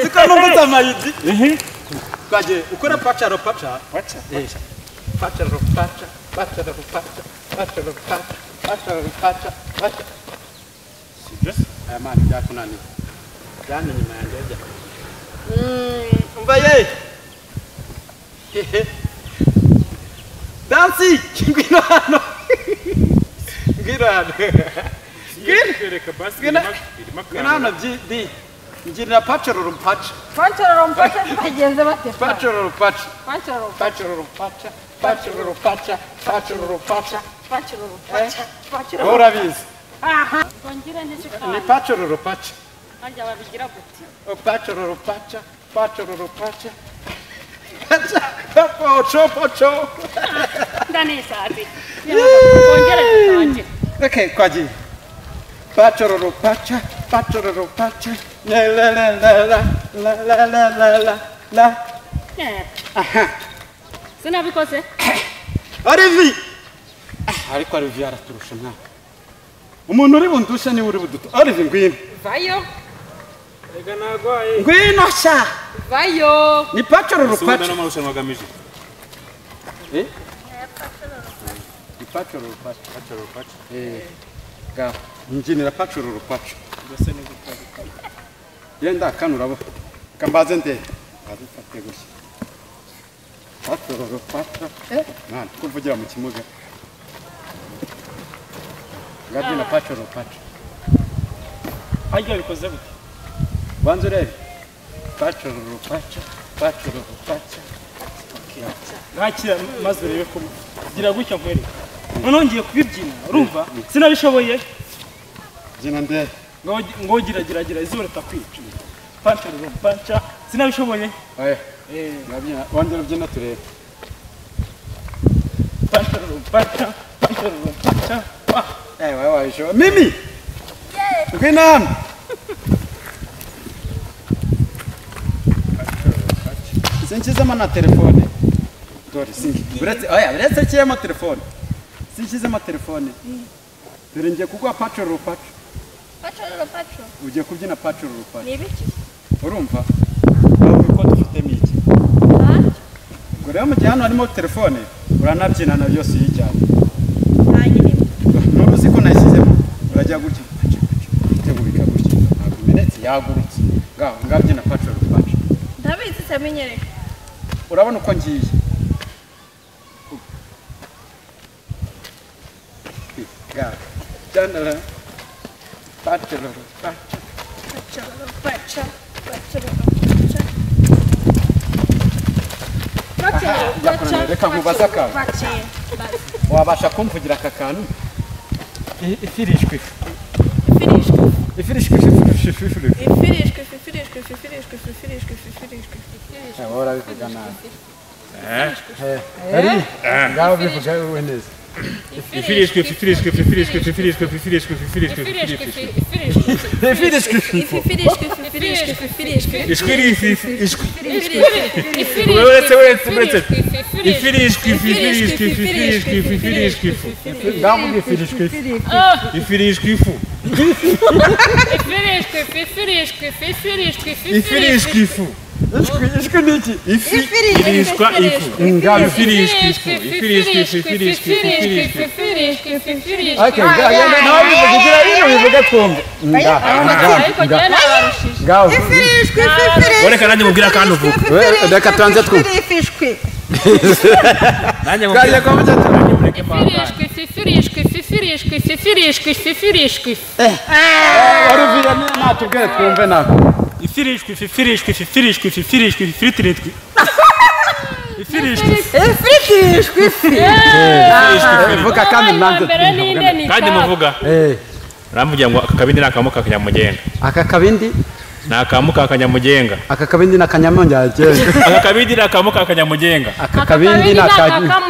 Zikano mbuta mayidi. Kwaje ukora pacha ro pacha. Pacha. Pacha ro pacha. Pacha ro pacha. Pacha ro pacha. Pacha ro pacha. Pacha. Serious? Man, japo nani? Jani ni maendelea. Mbaye. Dansi, ngwino hano. Ngwino hano. Ngwino hano di. Njira pachoro rumpacha. Pachoro rumpacha bagenze bate? Pachoro rumpacha. Pachoro Pachoro rumpacha. Pachoro rumpacha. Pachoro rumpacha. Pachoro rumpacha. Pachoro. Ora bizi. Aha. Kongira ndishika. Ni pachoro rumpacha. Anja babigira gute? O pachoro rumpacha. Pachoro rumpacha. Pacha. Pocho. Ndani sati. Kongira ndanje. Okay, kwaji. Pachoro rumpacha. Pachoro rumpacha. La. Aha. Sina bikose? Arivi. Ariko Arivi araturusha mwana. Umuntu uri bundusha ni uri buduto. Arivi ngwino. Vayo. Ega nagwaye. Ngwino sha. Vayo. Ni pachoro rupacha. Sunda n'amarushanwa agamije. Ni pachoro rupacha. Pachoro rupacha. Ga. Njinira pachoro rupacha. Ndase ni gutaka. Yenda kanurabo. Kambaze nde. Azifate gushya. Pachoro rupacha. Mwana kuvugira mu kimuga. Ngadi na pachoro rupacha. Hajya bikoze gute? Banzo rero. Pachoro rupacha. Pachoro rupacha. Nakira maze rebe ko gira gutya nkwereka. Nonongeye kubibyina urumva sinabishoboye. Jina nde. Ngo gira izuba ritakwica. Pachoro rupacha sinabishoboye. Nabyina wanje rubyina turebe. Pachoro rupacha. Pachoro rupacha. Waisho. Mimi. Ngwinam. Sinchizama na telefone. Dore singi. Uretse cyema telefone. Sinchizama telefone. Dore ngiye kugwa pachoro rupacha. Pachoro rupacha. Ugiye kubyina pachoro rupacha. Ni biki? Urumva? Aho ko dufite miki. Ngo rero mu gihe hano harimo telefone, uranabyina na byose yijyana. Nuruzi ko nashyizemo urajya gutya tegubika gutya ntabwo imenetse yagurutse ngabyina pachoro rupacha. Ndabizi samenyereka. Urabona uko ngiye. Jana pachoro rupacha. Pachoro rupacha. Pachoro rupacha. Reka nkubaza akantu. Wabasha kumvugira aka kantu? Ifirishwe. Ahora bivuga nabi. Ngaho bivuga we neza. Ifirishwe. Reka nanjye mubwira akantu vuga. Reka tuanze twumva. Nanjye mubwira akantu vuga. Waruvira natubwire twumve nako. Ifirishwe. Vuga kandi nanze. Kandi muvuga. Ramugira ngo akakabindi nakamuka kanyamugenga. Akakabindi nakamuka kanyamugenga. Akakabindi nakanyamugenga. Akakabindi nakamuka kanyamugenga. Akakabindi nakanyamugenga.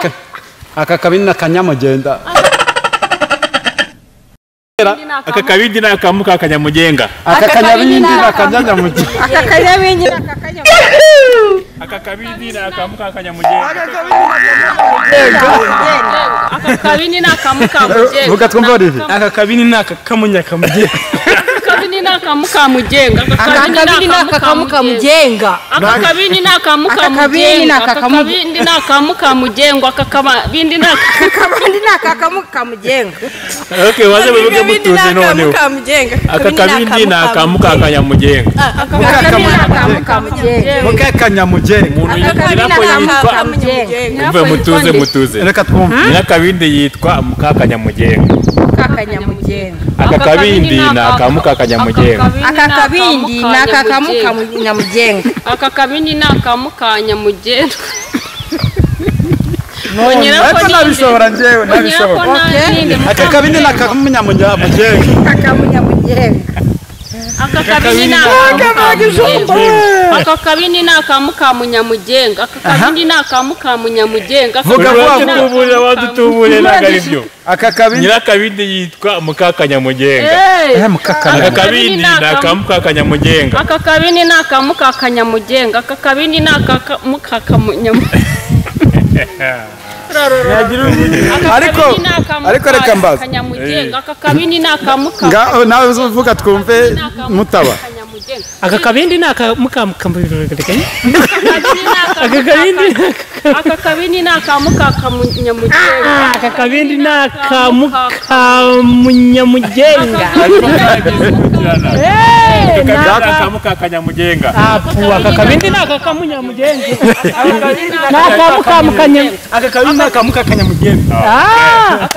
Akakabindi nakamuka kanyamugenga. Akakabindi nakanyamugenga. Akakabindi nakamuka kanyamugenga. Akakabindi nakamuka mugenga. Vuga twumva Olivier. Akakabindi nakakamunya kamugenga. akakabini nakamukamugenga akakabini nakamukamugenga akakabini nakamukamugenga akakabindi nakamukamugenga Okay, waze bivuge mutuze none. Akakabindi nakamukakanyamugenga. Mukakanyamugenga. Umuntu yitwa mutuze. Reka twumve. Nyakabindi yitwa mukakanyamugenga. Akakabindi nakamukakanyamugenga. akakabindi nakamukamugenga akakabindi nakamukanyamugenga Ariko nabishobora njyewe nabishobora. Akakabindi nakamunyamugenga. akakabini nakamukamunyamugenga Vuga tubuze wadutubure nagaribyo. Akakabindi Nyirakabindi yitwa mukakanyamugenga. mukakanya. Akakabindi nakamukakanyamugenga. akakabini nakamukakanyamugenga akakabini nakamukakanyamugenga Ariko reka mbaza. akakabini Nawe uvuga twumve mutaba. akakabindi nakamukamugenga akakabini nakamukakanyamugenga akakabindi nakamukamunyamugenga Nakamukakanyamugenga. akakabindi nakamunyamugenga nakamukamukanya Akakabindi nakamukakanyamugenga.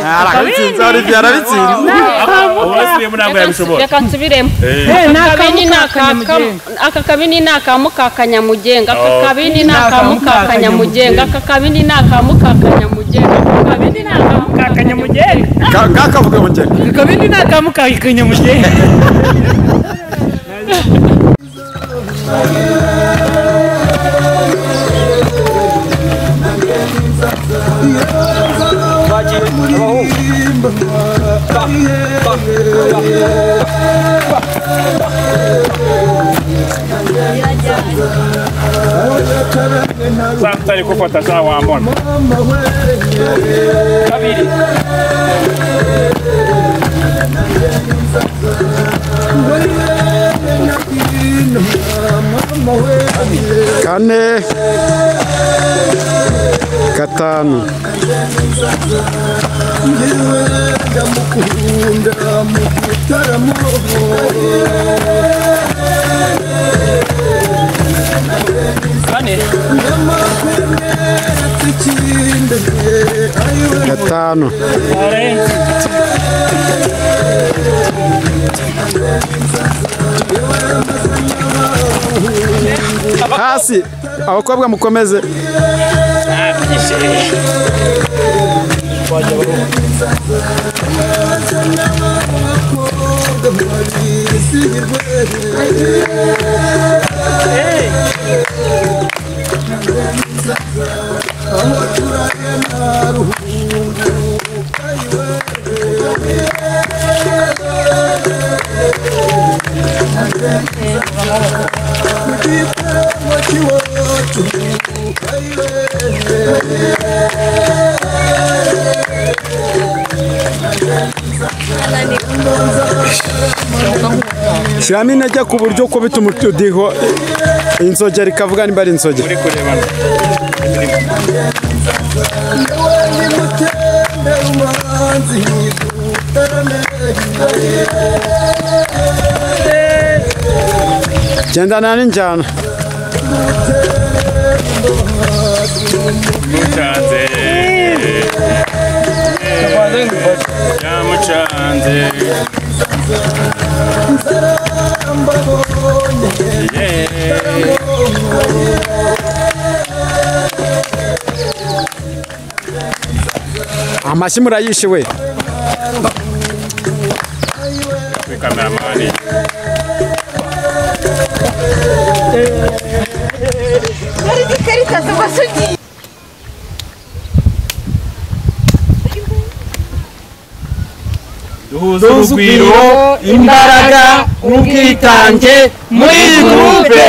Arabitsinze arabitsinze. Uwasubiye mu ntabwo yabishobora. reka nsubiremo akakabini nakamukakanyamugenga akakabini nakamukakanyamugenga akakabini nakamukakanyamugenga akakabini nakamukakanyamugenga Ngakavuga mugenge. akakabindi nakamukakanyamugenga Sasa kupata sawa mbona. Kabiri. Kane gatanu gatanu hasi abakobwa mukomeze Shiramo intege ku buryo ko bituma udiho inzogera ikavuga nimba ari inzogera. Muri kurebana. Gendana n'injyana. Mucanze. Mucanze. Amashyi murayishe we. Kameramani. Duhuza urugwiro, imbaraga n'ubwitange muri groupe